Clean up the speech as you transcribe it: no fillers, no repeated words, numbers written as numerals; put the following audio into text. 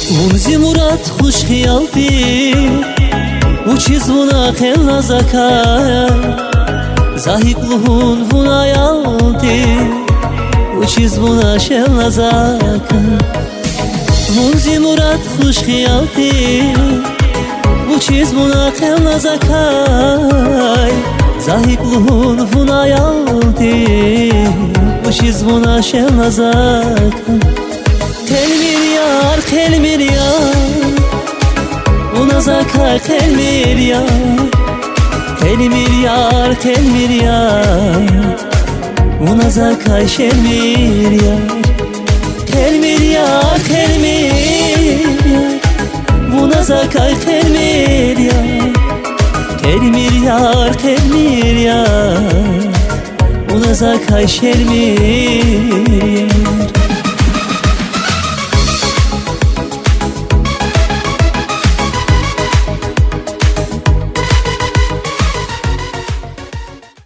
Munzi Murat hoş xiyaldi uçiz vuna xella zakaya zahikluhun vuna yaldi uçiz vuna şella zakaya Munzi Murat hoş xiyaldi uçiz vuna xella zakaya zahikluhun vuna yaldi uçiz vuna şella zakaya Tel miryar Buna zakar tel miryar Buna zakar şel miryar Tel miryar Buna zakar tel miryar Buna zakar şel miryar